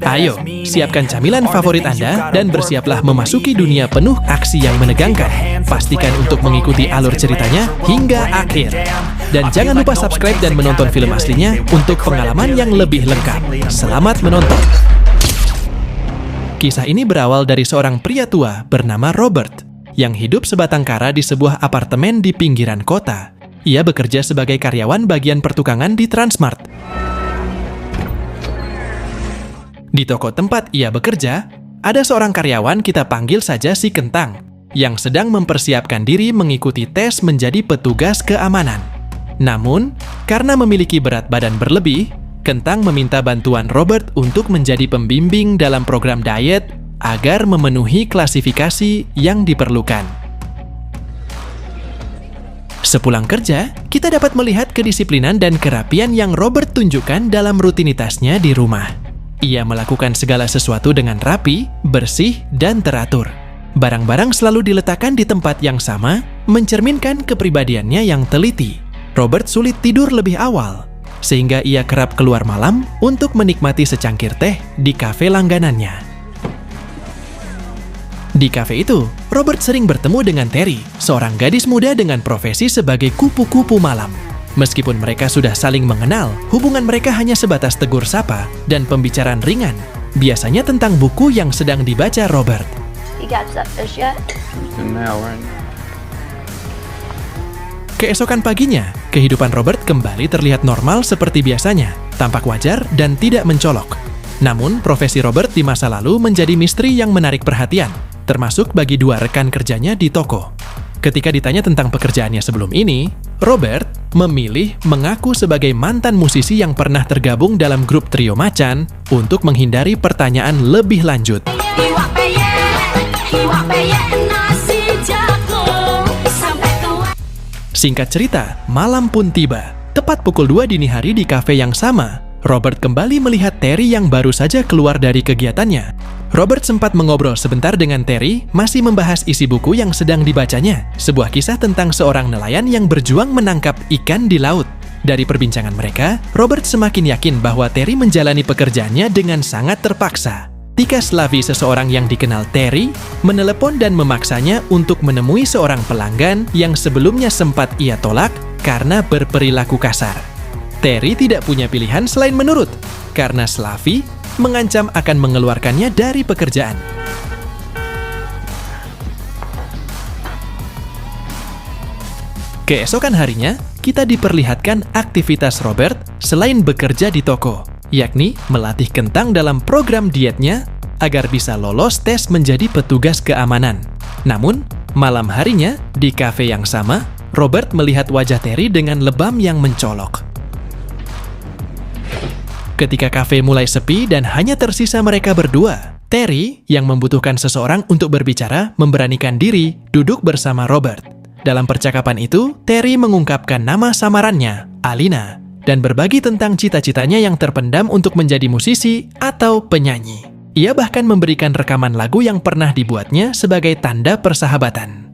Ayo, siapkan camilan favorit Anda dan bersiaplah memasuki dunia penuh aksi yang menegangkan. Pastikan untuk mengikuti alur ceritanya hingga akhir. Dan jangan lupa subscribe dan menonton film aslinya untuk pengalaman yang lebih lengkap. Selamat menonton! Kisah ini berawal dari seorang pria tua bernama Robert yang hidup sebatang kara di sebuah apartemen di pinggiran kota. Ia bekerja sebagai karyawan bagian pertukangan di Transmart. Di toko tempat ia bekerja, ada seorang karyawan, kita panggil saja si Kentang, yang sedang mempersiapkan diri mengikuti tes menjadi petugas keamanan. Namun, karena memiliki berat badan berlebih, Kentang meminta bantuan Robert untuk menjadi pembimbing dalam program diet agar memenuhi klasifikasi yang diperlukan. Sepulang kerja, kita dapat melihat kedisiplinan dan kerapian yang Robert tunjukkan dalam rutinitasnya di rumah. Ia melakukan segala sesuatu dengan rapi, bersih, dan teratur. Barang-barang selalu diletakkan di tempat yang sama, mencerminkan kepribadiannya yang teliti. Robert sulit tidur lebih awal, sehingga ia kerap keluar malam untuk menikmati secangkir teh di kafe langganannya. Di kafe itu, Robert sering bertemu dengan Terry, seorang gadis muda dengan profesi sebagai kupu-kupu malam. Meskipun mereka sudah saling mengenal, hubungan mereka hanya sebatas tegur sapa dan pembicaraan ringan, biasanya tentang buku yang sedang dibaca Robert. Keesokan paginya, kehidupan Robert kembali terlihat normal seperti biasanya, tampak wajar dan tidak mencolok. Namun, profesi Robert di masa lalu menjadi misteri yang menarik perhatian, termasuk bagi dua rekan kerjanya di toko. Ketika ditanya tentang pekerjaannya sebelum ini, Robert memilih mengaku sebagai mantan musisi yang pernah tergabung dalam grup trio Macan untuk menghindari pertanyaan lebih lanjut. Singkat cerita, malam pun tiba. Tepat pukul 2 dini hari di kafe yang sama, Robert kembali melihat Terry yang baru saja keluar dari kegiatannya. Robert sempat mengobrol sebentar dengan Terry, masih membahas isi buku yang sedang dibacanya, sebuah kisah tentang seorang nelayan yang berjuang menangkap ikan di laut. Dari perbincangan mereka, Robert semakin yakin bahwa Terry menjalani pekerjaannya dengan sangat terpaksa. Tika Slavi, seseorang yang dikenal Terry, menelepon dan memaksanya untuk menemui seorang pelanggan yang sebelumnya sempat ia tolak karena berperilaku kasar. Terry tidak punya pilihan selain menurut, karena Slavi mengancam akan mengeluarkannya dari pekerjaan. Keesokan harinya, kita diperlihatkan aktivitas Robert selain bekerja di toko, yakni melatih Kentang dalam program dietnya agar bisa lolos tes menjadi petugas keamanan. Namun, malam harinya, di kafe yang sama, Robert melihat wajah Terry dengan lebam yang mencolok. Ketika kafe mulai sepi dan hanya tersisa mereka berdua, Terry, yang membutuhkan seseorang untuk berbicara, memberanikan diri duduk bersama Robert. Dalam percakapan itu, Terry mengungkapkan nama samarannya, Alina, dan berbagi tentang cita-citanya yang terpendam untuk menjadi musisi atau penyanyi. Ia bahkan memberikan rekaman lagu yang pernah dibuatnya sebagai tanda persahabatan.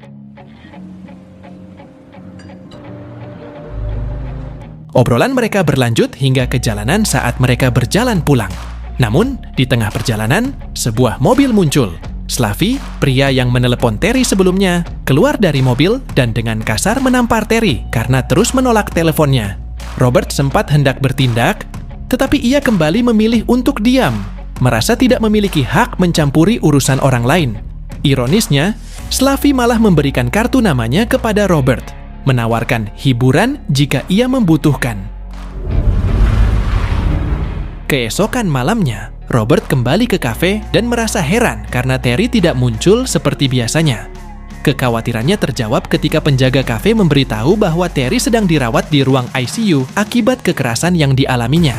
Obrolan mereka berlanjut hingga ke jalanan saat mereka berjalan pulang. Namun, di tengah perjalanan, sebuah mobil muncul. Slavi, pria yang menelepon Terry sebelumnya, keluar dari mobil dan dengan kasar menampar Terry karena terus menolak teleponnya. Robert sempat hendak bertindak, tetapi ia kembali memilih untuk diam, merasa tidak memiliki hak mencampuri urusan orang lain. Ironisnya, Slavi malah memberikan kartu namanya kepada Robert, menawarkan hiburan jika ia membutuhkan. Keesokan malamnya, Robert kembali ke kafe dan merasa heran karena Terry tidak muncul seperti biasanya. Kekhawatirannya terjawab ketika penjaga kafe memberitahu bahwa Terry sedang dirawat di ruang ICU akibat kekerasan yang dialaminya.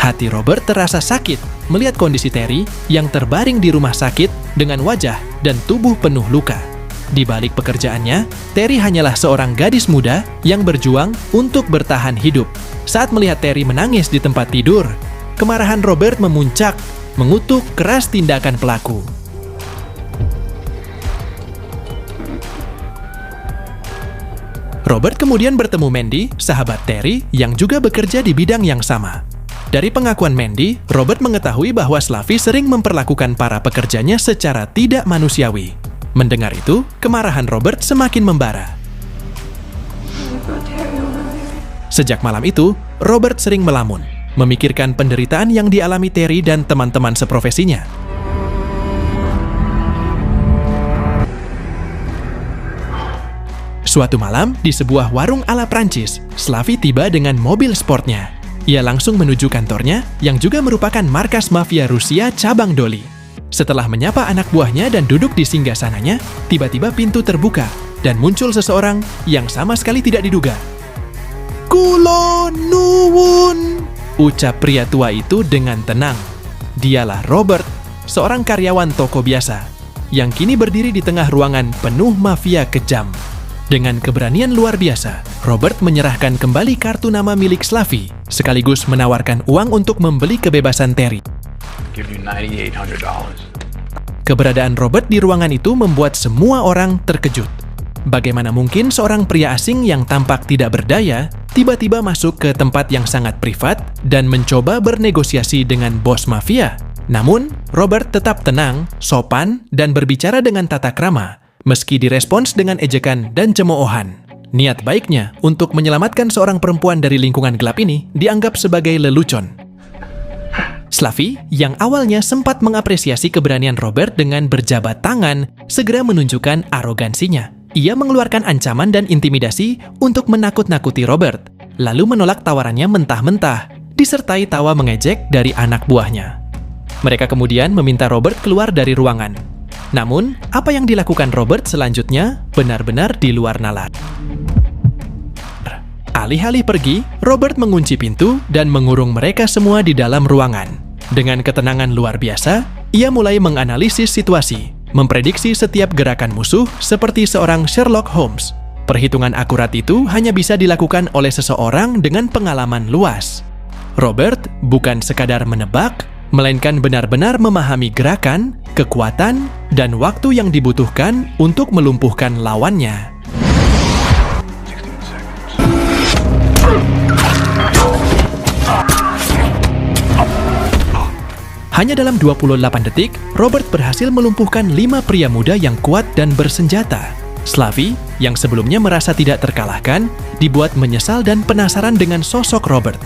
Hati Robert terasa sakit melihat kondisi Terry yang terbaring di rumah sakit dengan wajah dan tubuh penuh luka. Di balik pekerjaannya, Terry hanyalah seorang gadis muda yang berjuang untuk bertahan hidup. Saat melihat Terry menangis di tempat tidur, kemarahan Robert memuncak, mengutuk keras tindakan pelaku. Robert kemudian bertemu Mandy, sahabat Terry, yang juga bekerja di bidang yang sama. Dari pengakuan Mandy, Robert mengetahui bahwa Slavi sering memperlakukan para pekerjanya secara tidak manusiawi. Mendengar itu, kemarahan Robert semakin membara. Sejak malam itu, Robert sering melamun, memikirkan penderitaan yang dialami Terry dan teman-teman seprofesinya. Suatu malam, di sebuah warung ala Prancis, Slavi tiba dengan mobil sportnya. Ia langsung menuju kantornya, yang juga merupakan markas mafia Rusia cabang Doli. Setelah menyapa anak buahnya dan duduk di singgasananya, tiba-tiba pintu terbuka, dan muncul seseorang yang sama sekali tidak diduga. "Kulo nuwun," ucap pria tua itu dengan tenang. Dialah Robert, seorang karyawan toko biasa, yang kini berdiri di tengah ruangan penuh mafia kejam. Dengan keberanian luar biasa, Robert menyerahkan kembali kartu nama milik Slavi, sekaligus menawarkan uang untuk membeli kebebasan Terry. Give you $9,800. Keberadaan Robert di ruangan itu membuat semua orang terkejut. Bagaimana mungkin seorang pria asing yang tampak tidak berdaya tiba-tiba masuk ke tempat yang sangat privat dan mencoba bernegosiasi dengan bos mafia? Namun, Robert tetap tenang, sopan, dan berbicara dengan tata krama, meski direspons dengan ejekan dan cemoohan. Niat baiknya untuk menyelamatkan seorang perempuan dari lingkungan gelap ini dianggap sebagai lelucon. Slavi, yang awalnya sempat mengapresiasi keberanian Robert dengan berjabat tangan, segera menunjukkan arogansinya. Ia mengeluarkan ancaman dan intimidasi untuk menakut-nakuti Robert, lalu menolak tawarannya mentah-mentah, disertai tawa mengejek dari anak buahnya. Mereka kemudian meminta Robert keluar dari ruangan. Namun, apa yang dilakukan Robert selanjutnya benar-benar di luar nalar. Alih-alih pergi, Robert mengunci pintu dan mengurung mereka semua di dalam ruangan. Dengan ketenangan luar biasa, ia mulai menganalisis situasi, memprediksi setiap gerakan musuh seperti seorang Sherlock Holmes. Perhitungan akurat itu hanya bisa dilakukan oleh seseorang dengan pengalaman luas. Robert bukan sekadar menebak, melainkan benar-benar memahami gerakan, kekuatan, dan waktu yang dibutuhkan untuk melumpuhkan lawannya. Hanya dalam 28 detik, Robert berhasil melumpuhkan 5 pria muda yang kuat dan bersenjata. Slavi, yang sebelumnya merasa tidak terkalahkan, dibuat menyesal dan penasaran dengan sosok Robert.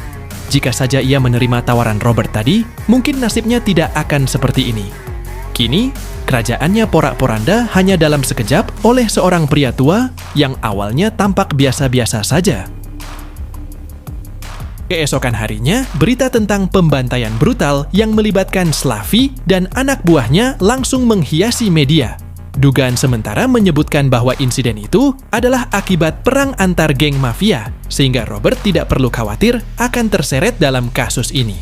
Jika saja ia menerima tawaran Robert tadi, mungkin nasibnya tidak akan seperti ini. Kini, kerajaannya porak-poranda hanya dalam sekejap oleh seorang pria tua yang awalnya tampak biasa-biasa saja. Keesokan harinya, berita tentang pembantaian brutal yang melibatkan Slavi dan anak buahnya langsung menghiasi media. Dugaan sementara menyebutkan bahwa insiden itu adalah akibat perang antar geng mafia, sehingga Robert tidak perlu khawatir akan terseret dalam kasus ini.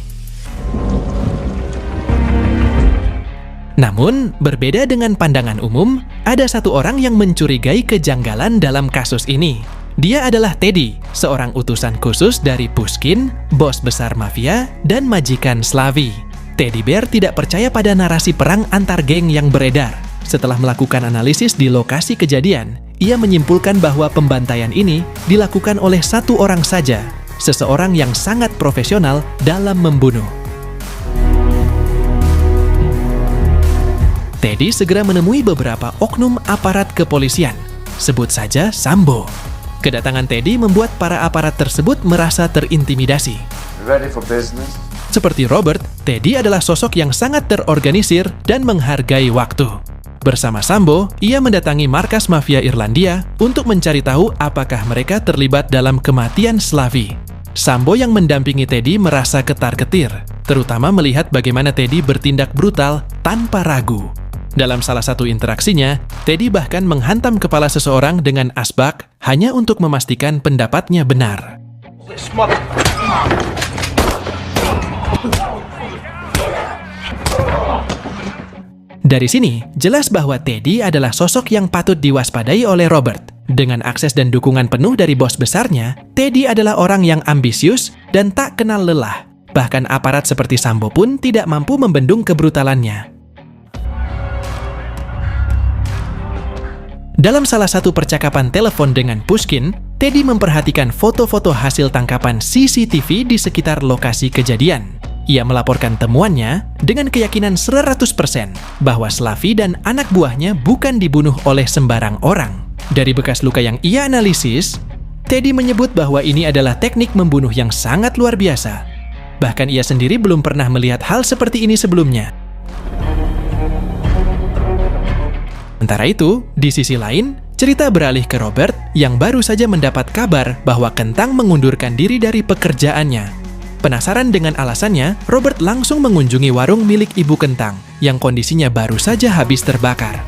Namun, berbeda dengan pandangan umum, ada satu orang yang mencurigai kejanggalan dalam kasus ini. Dia adalah Teddy, seorang utusan khusus dari Pushkin, bos besar mafia, dan majikan Slavi. Teddy Bear tidak percaya pada narasi perang antar geng yang beredar. Setelah melakukan analisis di lokasi kejadian, ia menyimpulkan bahwa pembantaian ini dilakukan oleh satu orang saja, seseorang yang sangat profesional dalam membunuh. Teddy segera menemui beberapa oknum aparat kepolisian, sebut saja Sambo. Kedatangan Teddy membuat para aparat tersebut merasa terintimidasi. Ready for business? Seperti Robert, Teddy adalah sosok yang sangat terorganisir dan menghargai waktu. Bersama Sambo, ia mendatangi markas mafia Irlandia untuk mencari tahu apakah mereka terlibat dalam kematian Slavi. Sambo yang mendampingi Teddy merasa ketar-ketir, terutama melihat bagaimana Teddy bertindak brutal tanpa ragu. Dalam salah satu interaksinya, Teddy bahkan menghantam kepala seseorang dengan asbak hanya untuk memastikan pendapatnya benar. Dari sini, jelas bahwa Teddy adalah sosok yang patut diwaspadai oleh Robert. Dengan akses dan dukungan penuh dari bos besarnya, Teddy adalah orang yang ambisius dan tak kenal lelah. Bahkan aparat seperti Sambo pun tidak mampu membendung kebrutalannya. Dalam salah satu percakapan telepon dengan Pushkin, Teddy memperhatikan foto-foto hasil tangkapan CCTV di sekitar lokasi kejadian. Ia melaporkan temuannya dengan keyakinan 100% bahwa Slavi dan anak buahnya bukan dibunuh oleh sembarang orang. Dari bekas luka yang ia analisis, Teddy menyebut bahwa ini adalah teknik membunuh yang sangat luar biasa. Bahkan ia sendiri belum pernah melihat hal seperti ini sebelumnya. Sementara itu, di sisi lain, cerita beralih ke Robert yang baru saja mendapat kabar bahwa Kentang mengundurkan diri dari pekerjaannya. Penasaran dengan alasannya, Robert langsung mengunjungi warung milik Ibu Kentang yang kondisinya baru saja habis terbakar.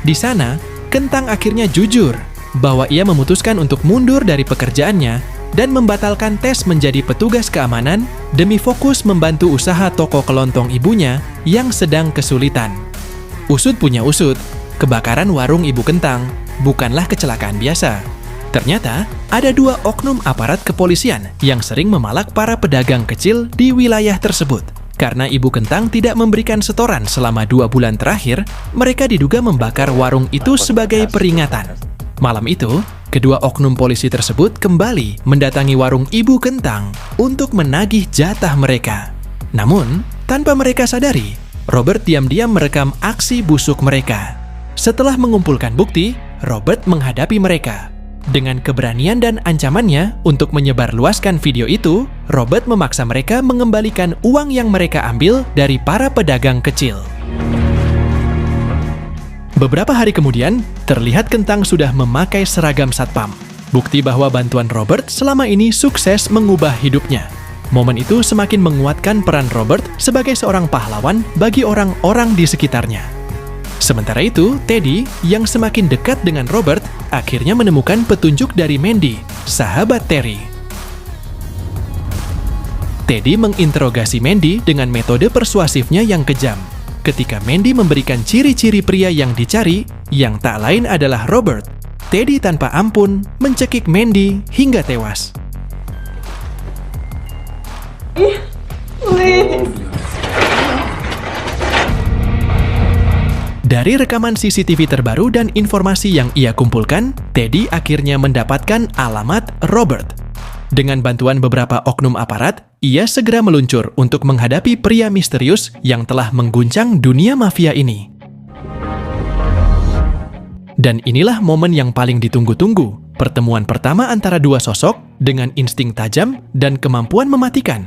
Di sana, Kentang akhirnya jujur bahwa ia memutuskan untuk mundur dari pekerjaannya dan membatalkan tes menjadi petugas keamanan demi fokus membantu usaha toko kelontong ibunya yang sedang kesulitan. Usut punya usut, kebakaran warung Ibu Kentang bukanlah kecelakaan biasa. Ternyata, ada 2 oknum aparat kepolisian yang sering memalak para pedagang kecil di wilayah tersebut. Karena Ibu Kentang tidak memberikan setoran selama 2 bulan terakhir, mereka diduga membakar warung itu sebagai peringatan. Malam itu, kedua oknum polisi tersebut kembali mendatangi warung Ibu Kentang untuk menagih jatah mereka. Namun, tanpa mereka sadari, Robert diam-diam merekam aksi busuk mereka. Setelah mengumpulkan bukti, Robert menghadapi mereka. Dengan keberanian dan ancamannya untuk menyebarluaskan video itu, Robert memaksa mereka mengembalikan uang yang mereka ambil dari para pedagang kecil. Beberapa hari kemudian, terlihat Kentang sudah memakai seragam satpam. Bukti bahwa bantuan Robert selama ini sukses mengubah hidupnya. Momen itu semakin menguatkan peran Robert sebagai seorang pahlawan bagi orang-orang di sekitarnya. Sementara itu, Teddy yang semakin dekat dengan Robert akhirnya menemukan petunjuk dari Mandy, sahabat Terry. Teddy menginterogasi Mandy dengan metode persuasifnya yang kejam. Ketika Mandy memberikan ciri-ciri pria yang dicari, yang tak lain adalah Robert, Teddy tanpa ampun mencekik Mandy hingga tewas. Dari rekaman CCTV terbaru dan informasi yang ia kumpulkan, Teddy akhirnya mendapatkan alamat Robert. Dengan bantuan beberapa oknum aparat, ia segera meluncur untuk menghadapi pria misterius yang telah mengguncang dunia mafia ini. Dan inilah momen yang paling ditunggu-tunggu, pertemuan pertama antara 2 sosok dengan insting tajam dan kemampuan mematikan.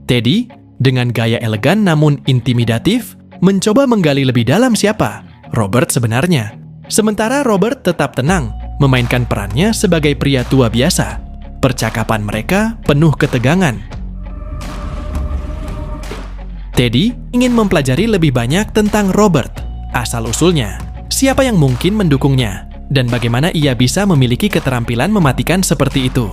Teddy, dengan gaya elegan namun intimidatif, mencoba menggali lebih dalam siapa Robert sebenarnya. Sementara Robert tetap tenang, memainkan perannya sebagai pria tua biasa. Percakapan mereka penuh ketegangan. Teddy ingin mempelajari lebih banyak tentang Robert, asal-usulnya, siapa yang mungkin mendukungnya, dan bagaimana ia bisa memiliki keterampilan mematikan seperti itu.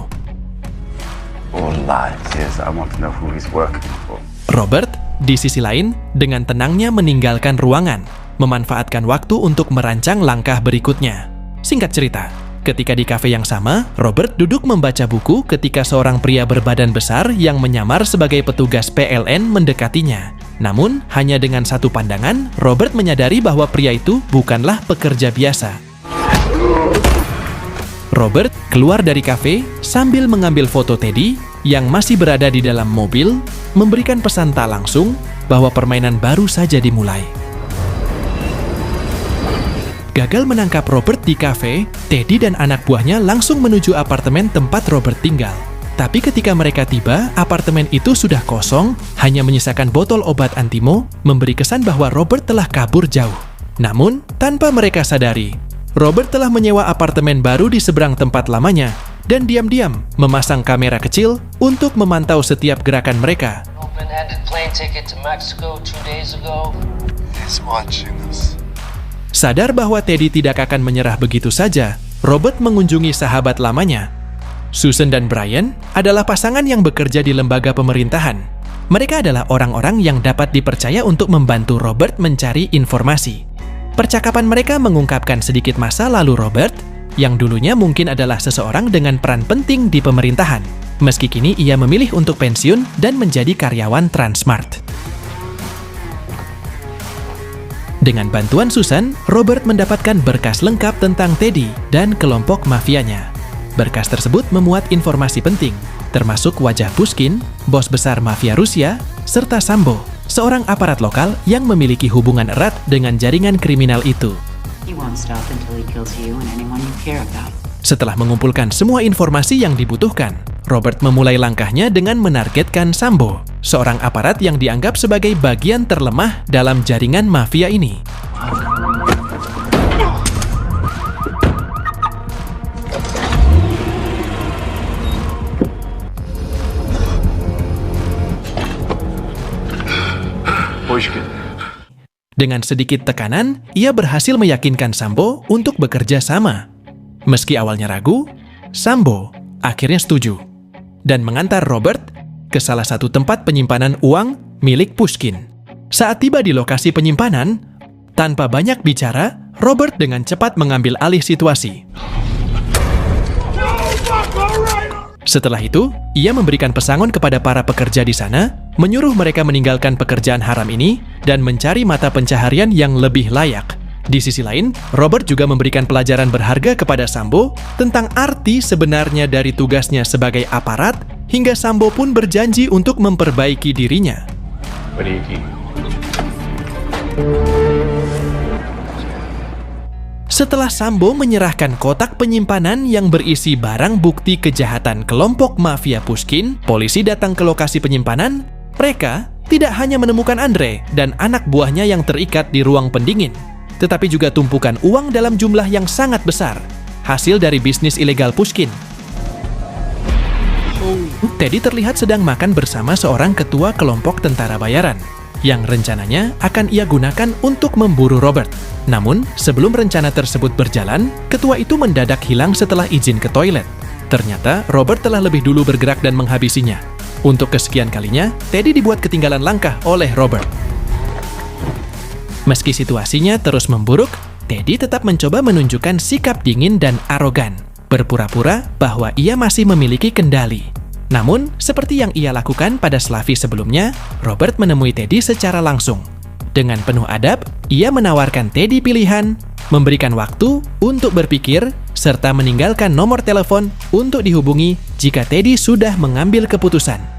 All lies, yes, I want to know who he's working for. Robert, di sisi lain, dengan tenangnya meninggalkan ruangan, memanfaatkan waktu untuk merancang langkah berikutnya. Singkat cerita, ketika di kafe yang sama, Robert duduk membaca buku ketika seorang pria berbadan besar yang menyamar sebagai petugas PLN mendekatinya. Namun, hanya dengan satu pandangan, Robert menyadari bahwa pria itu bukanlah pekerja biasa. Robert keluar dari kafe sambil mengambil foto Teddy yang masih berada di dalam mobil, memberikan pesan tak langsung bahwa permainan baru saja dimulai. Gagal menangkap Robert di kafe, Teddy dan anak buahnya langsung menuju apartemen tempat Robert tinggal. Tapi ketika mereka tiba, apartemen itu sudah kosong, hanya menyisakan botol obat antimo, memberi kesan bahwa Robert telah kabur jauh. Namun, tanpa mereka sadari, Robert telah menyewa apartemen baru di seberang tempat lamanya dan diam-diam memasang kamera kecil untuk memantau setiap gerakan mereka. Sadar bahwa Teddy tidak akan menyerah begitu saja, Robert mengunjungi sahabat lamanya. Susan dan Brian adalah pasangan yang bekerja di lembaga pemerintahan. Mereka adalah orang-orang yang dapat dipercaya untuk membantu Robert mencari informasi. Percakapan mereka mengungkapkan sedikit masa lalu Robert, yang dulunya mungkin adalah seseorang dengan peran penting di pemerintahan, meski kini ia memilih untuk pensiun dan menjadi karyawan Transmart. Dengan bantuan Susan, Robert mendapatkan berkas lengkap tentang Teddy dan kelompok mafianya. Berkas tersebut memuat informasi penting, termasuk wajah Pushkin, bos besar mafia Rusia, serta Sambo, seorang aparat lokal yang memiliki hubungan erat dengan jaringan kriminal itu. He won't stop until he kills you and anyone you care about. Setelah mengumpulkan semua informasi yang dibutuhkan, Robert memulai langkahnya dengan menargetkan Sambo, seorang aparat yang dianggap sebagai bagian terlemah dalam jaringan mafia ini. Pushkin. Dengan sedikit tekanan, ia berhasil meyakinkan Sambo untuk bekerja sama. Meski awalnya ragu, Sambo akhirnya setuju dan mengantar Robert ke salah satu tempat penyimpanan uang milik Pushkin. Saat tiba di lokasi penyimpanan, tanpa banyak bicara, Robert dengan cepat mengambil alih situasi. Setelah itu, ia memberikan pesangon kepada para pekerja di sana, menyuruh mereka meninggalkan pekerjaan haram ini dan mencari mata pencaharian yang lebih layak. Di sisi lain, Robert juga memberikan pelajaran berharga kepada Sambo tentang arti sebenarnya dari tugasnya sebagai aparat, hingga Sambo pun berjanji untuk memperbaiki dirinya. What do you eat? Setelah Sambo menyerahkan kotak penyimpanan yang berisi barang bukti kejahatan kelompok mafia Pushkin, polisi datang ke lokasi penyimpanan. Mereka tidak hanya menemukan Andre dan anak buahnya yang terikat di ruang pendingin, tetapi juga tumpukan uang dalam jumlah yang sangat besar, hasil dari bisnis ilegal Pushkin. Teddy terlihat sedang makan bersama seorang ketua kelompok tentara bayaran, yang rencananya akan ia gunakan untuk memburu Robert. Namun, sebelum rencana tersebut berjalan, ketua itu mendadak hilang setelah izin ke toilet. Ternyata, Robert telah lebih dulu bergerak dan menghabisinya. Untuk kesekian kalinya, Teddy dibuat ketinggalan langkah oleh Robert. Meski situasinya terus memburuk, Teddy tetap mencoba menunjukkan sikap dingin dan arogan, berpura-pura bahwa ia masih memiliki kendali. Namun, seperti yang ia lakukan pada Slavi sebelumnya, Robert menemui Teddy secara langsung. Dengan penuh adab, ia menawarkan Teddy pilihan, memberikan waktu untuk berpikir, serta meninggalkan nomor telepon untuk dihubungi jika Teddy sudah mengambil keputusan.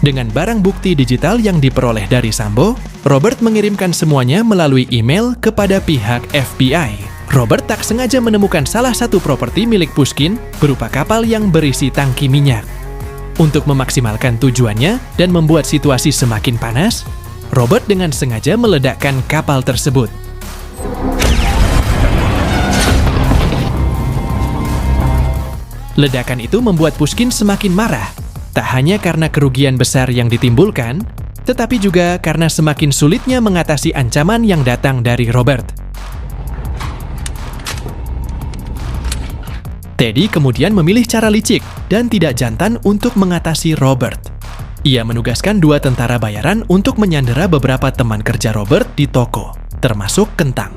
Dengan barang bukti digital yang diperoleh dari Sambo, Robert mengirimkan semuanya melalui email kepada pihak FBI. Robert tak sengaja menemukan salah satu properti milik Pushkin berupa kapal yang berisi tangki minyak. Untuk memaksimalkan tujuannya dan membuat situasi semakin panas, Robert dengan sengaja meledakkan kapal tersebut. Ledakan itu membuat Pushkin semakin marah. Tak hanya karena kerugian besar yang ditimbulkan, tetapi juga karena semakin sulitnya mengatasi ancaman yang datang dari Robert. Teddy kemudian memilih cara licik dan tidak jantan untuk mengatasi Robert. Ia menugaskan 2 tentara bayaran untuk menyandera beberapa teman kerja Robert di toko, termasuk Kentang.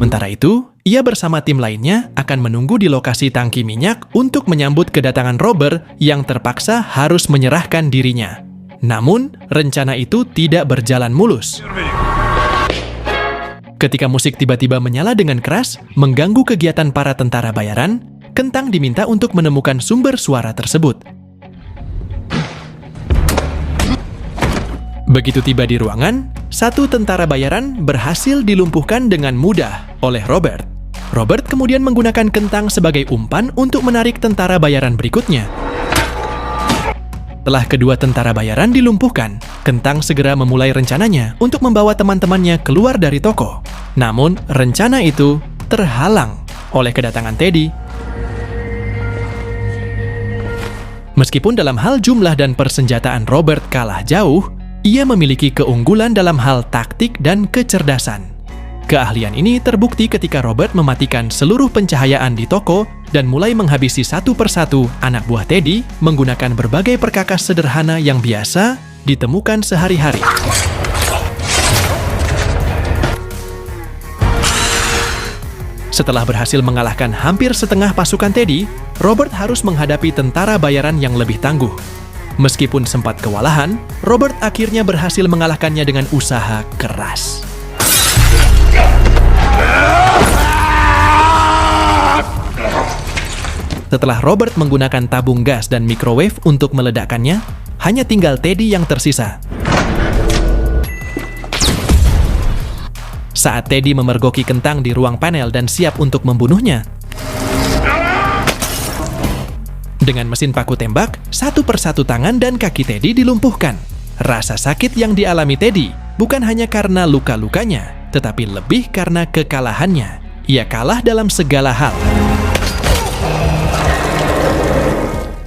Sementara itu, ia bersama tim lainnya akan menunggu di lokasi tangki minyak untuk menyambut kedatangan Robert yang terpaksa harus menyerahkan dirinya. Namun, rencana itu tidak berjalan mulus. Ketika musik tiba-tiba menyala dengan keras, mengganggu kegiatan para tentara bayaran, Kentang diminta untuk menemukan sumber suara tersebut. Begitu tiba di ruangan, 1 tentara bayaran berhasil dilumpuhkan dengan mudah oleh Robert. Robert kemudian menggunakan Kentang sebagai umpan untuk menarik tentara bayaran berikutnya. Setelah kedua tentara bayaran dilumpuhkan, Kentang segera memulai rencananya untuk membawa teman-temannya keluar dari toko. Namun, rencana itu terhalang oleh kedatangan Teddy. Meskipun dalam hal jumlah dan persenjataan Robert kalah jauh, ia memiliki keunggulan dalam hal taktik dan kecerdasan. Keahlian ini terbukti ketika Robert mematikan seluruh pencahayaan di toko dan mulai menghabisi satu persatu anak buah Teddy menggunakan berbagai perkakas sederhana yang biasa ditemukan sehari-hari. Setelah berhasil mengalahkan hampir setengah pasukan Teddy, Robert harus menghadapi tentara bayaran yang lebih tangguh. Meskipun sempat kewalahan, Robert akhirnya berhasil mengalahkannya dengan usaha keras. Setelah Robert menggunakan tabung gas dan microwave untuk meledakkannya, hanya tinggal Teddy yang tersisa. Saat Teddy memergoki kentang di ruang panel dan siap untuk membunuhnya, dengan mesin paku tembak, satu persatu tangan dan kaki Teddy dilumpuhkan. Rasa sakit yang dialami Teddy bukan hanya karena luka-lukanya, tetapi lebih karena kekalahannya. Ia kalah dalam segala hal.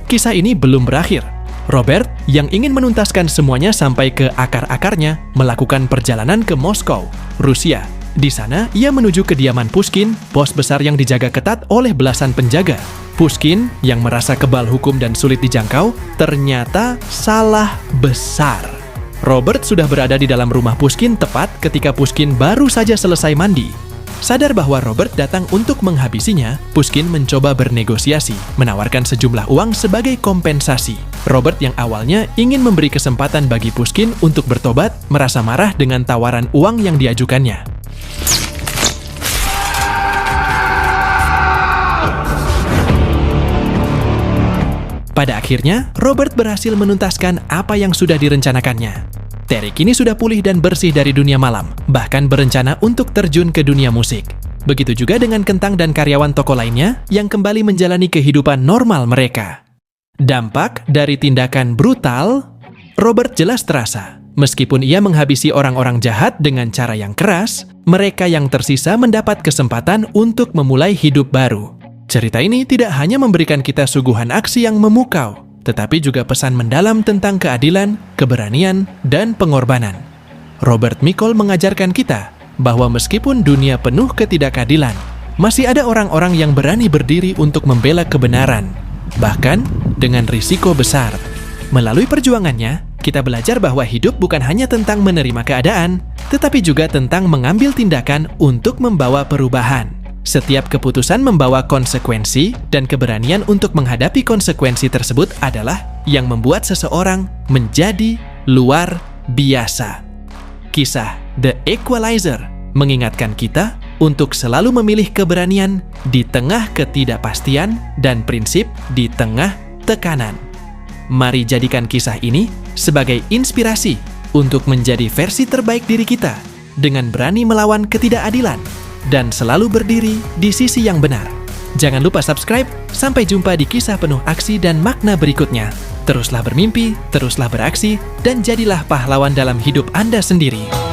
Kisah ini belum berakhir. Robert, yang ingin menuntaskan semuanya sampai ke akar-akarnya, melakukan perjalanan ke Moskow, Rusia. Di sana, ia menuju kediaman Pushkin, bos besar yang dijaga ketat oleh belasan penjaga. Pushkin, yang merasa kebal hukum dan sulit dijangkau, ternyata salah besar. Robert sudah berada di dalam rumah Pushkin tepat ketika Pushkin baru saja selesai mandi. Sadar bahwa Robert datang untuk menghabisinya, Pushkin mencoba bernegosiasi, menawarkan sejumlah uang sebagai kompensasi. Robert yang awalnya ingin memberi kesempatan bagi Pushkin untuk bertobat, merasa marah dengan tawaran uang yang diajukannya. Pada akhirnya, Robert berhasil menuntaskan apa yang sudah direncanakannya. Terry kini sudah pulih dan bersih dari dunia malam, bahkan berencana untuk terjun ke dunia musik. Begitu juga dengan Kentang dan karyawan toko lainnya yang kembali menjalani kehidupan normal mereka. Dampak dari tindakan brutal, Robert jelas terasa. Meskipun ia menghabisi orang-orang jahat dengan cara yang keras, mereka yang tersisa mendapat kesempatan untuk memulai hidup baru. Cerita ini tidak hanya memberikan kita suguhan aksi yang memukau, tetapi juga pesan mendalam tentang keadilan, keberanian, dan pengorbanan. Robert Mikoll mengajarkan kita bahwa meskipun dunia penuh ketidakadilan, masih ada orang-orang yang berani berdiri untuk membela kebenaran, bahkan dengan risiko besar. Melalui perjuangannya, kita belajar bahwa hidup bukan hanya tentang menerima keadaan, tetapi juga tentang mengambil tindakan untuk membawa perubahan. Setiap keputusan membawa konsekuensi, dan keberanian untuk menghadapi konsekuensi tersebut adalah yang membuat seseorang menjadi luar biasa. Kisah The Equalizer mengingatkan kita untuk selalu memilih keberanian di tengah ketidakpastian dan prinsip di tengah tekanan. Mari jadikan kisah ini sebagai inspirasi untuk menjadi versi terbaik diri kita dengan berani melawan ketidakadilan dan selalu berdiri di sisi yang benar. Jangan lupa subscribe, sampai jumpa di kisah penuh aksi dan makna berikutnya. Teruslah bermimpi, teruslah beraksi, dan jadilah pahlawan dalam hidup Anda sendiri.